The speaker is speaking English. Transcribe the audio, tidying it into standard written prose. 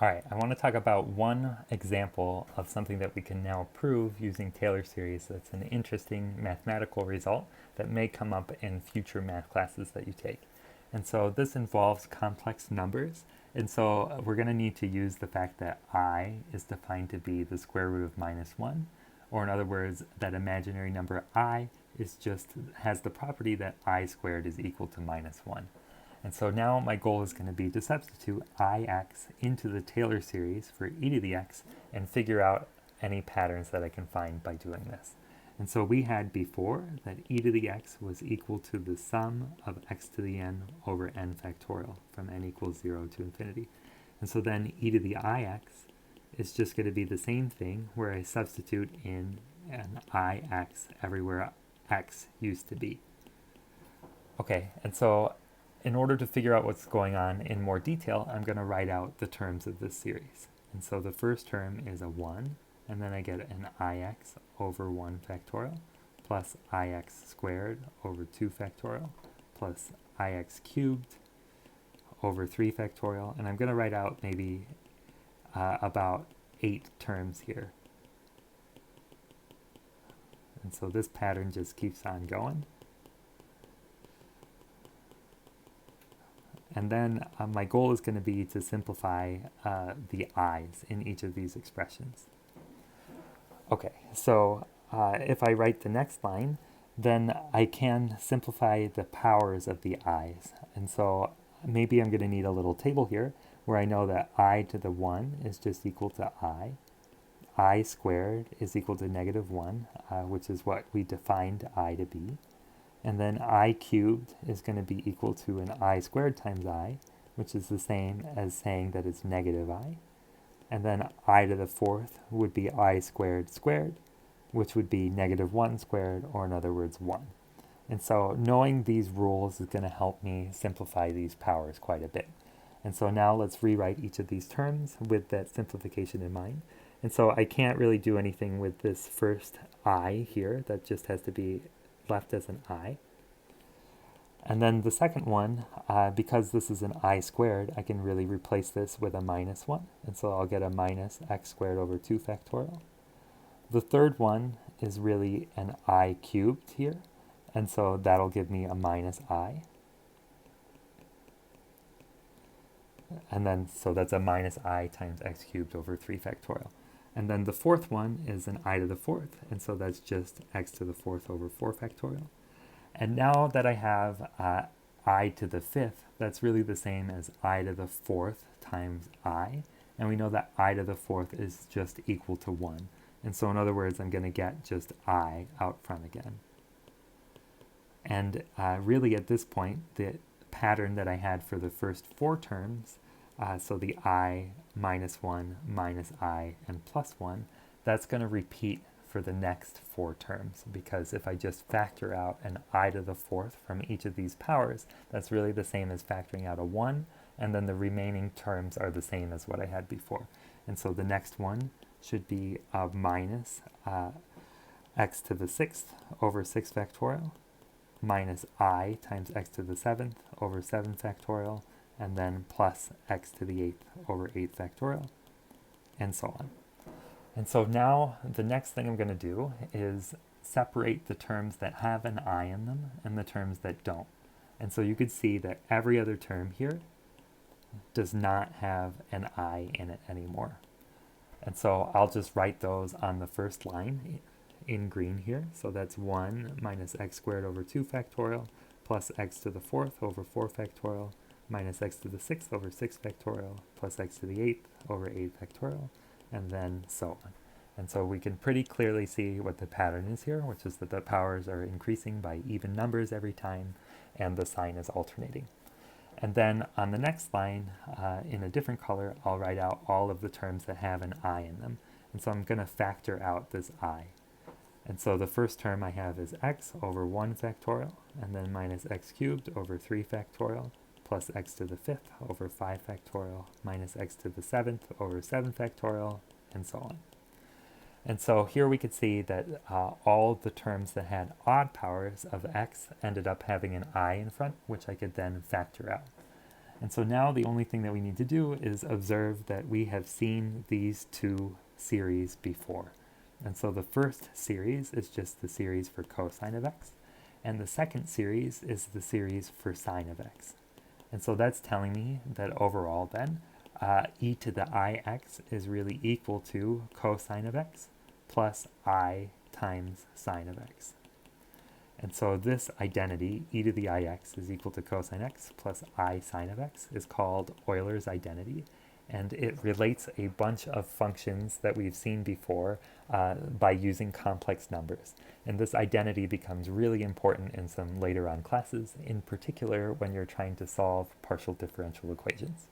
All right, I want to talk about one example of something that we can now prove using Taylor series that's an interesting mathematical result that may come up in future math classes that you take. And so this involves complex numbers. And so we're going to need to use the fact that I is defined to be the square root of minus 1. Or in other words, that imaginary number I has the property that I squared is equal to minus 1. And so now my goal is going to be to substitute ix into the Taylor series for e to the x and figure out any patterns that I can find by doing this. And so we had before that e to the x was equal to the sum of x to the n over n factorial from n equals 0 to infinity. And so then e to the ix is just going to be the same thing where I substitute in an ix everywhere x used to be. Okay, and so in order to figure out what's going on in more detail, I'm going to write out the terms of this series. And so the first term is a 1, and then I get an ix over 1 factorial, plus ix squared over 2 factorial, plus ix cubed over 3 factorial. And I'm going to write out maybe about 8 terms here. And so this pattern just keeps on going. And then my goal is going to be to simplify the i's in each of these expressions. Okay, so if I write the next line, then I can simplify the powers of the i's. And so maybe I'm going to need a little table here where I know that I to the 1 is just equal to I squared is equal to negative 1, which is what we defined I to be. And then I cubed is going to be equal to an I squared times I, which is the same as saying that it's negative I. And then I to the 4th would be I squared squared, which would be negative 1 squared, or in other words, 1. And so knowing these rules is going to help me simplify these powers quite a bit. And so now let's rewrite each of these terms with that simplification in mind. And so I can't really do anything with this first I here. That just has to be left as an I. And then the second one, because this is an I squared, I can really replace this with a minus 1. And so I'll get a minus x squared over 2 factorial. The third one is really an I cubed here. And so that'll give me a minus I. And then, so that's a minus I times x cubed over 3 factorial. And then the fourth one is an I to the 4th, and so that's just x to the 4th over 4 factorial. And now that I have I to the 5th, that's really the same as I to the 4th times I, and we know that I to the 4th is just equal to 1. And so in other words, I'm going to get just I out front again. And really at this point, the pattern that I had for the first 4 terms, so the I, minus 1, minus I, and plus 1, that's going to repeat for the next 4 terms, because if I just factor out an I to the 4th from each of these powers, that's really the same as factoring out a 1, and then the remaining terms are the same as what I had before. And so the next one should be minus x to the 6th over 6 factorial, minus I times x to the 7th over 7 factorial, and then plus x to the 8th over 8 factorial, and so on. And so now the next thing I'm going to do is separate the terms that have an I in them and the terms that don't. And so you could see that every other term here does not have an I in it anymore. And so I'll just write those on the first line in green here. So that's 1 minus x squared over 2 factorial plus x to the 4th over 4 factorial minus x to the 6th over 6 factorial plus x to the 8th over 8 factorial, and then so on. And so we can pretty clearly see what the pattern is here, which is that the powers are increasing by even numbers every time, and the sign is alternating. And then on the next line, in a different color, I'll write out all of the terms that have an I in them. And so I'm going to factor out this I. And so the first term I have is x over 1 factorial, and then minus x cubed over 3 factorial, plus x to the 5th over 5 factorial, minus x to the 7th over 7 factorial, and so on. And so here we could see that all the terms that had odd powers of x ended up having an I in front, which I could then factor out. And so now the only thing that we need to do is observe that we have seen these two series before. And so the first series is just the series for cosine of x, and the second series is the series for sine of x. And so that's telling me that overall then, e to the ix is really equal to cosine of x plus I times sine of x. And so this identity, e to the ix is equal to cosine x plus I sine of x, is called Euler's identity. And it relates a bunch of functions that we've seen before by using complex numbers. And this identity becomes really important in some later on classes, in particular when you're trying to solve partial differential equations.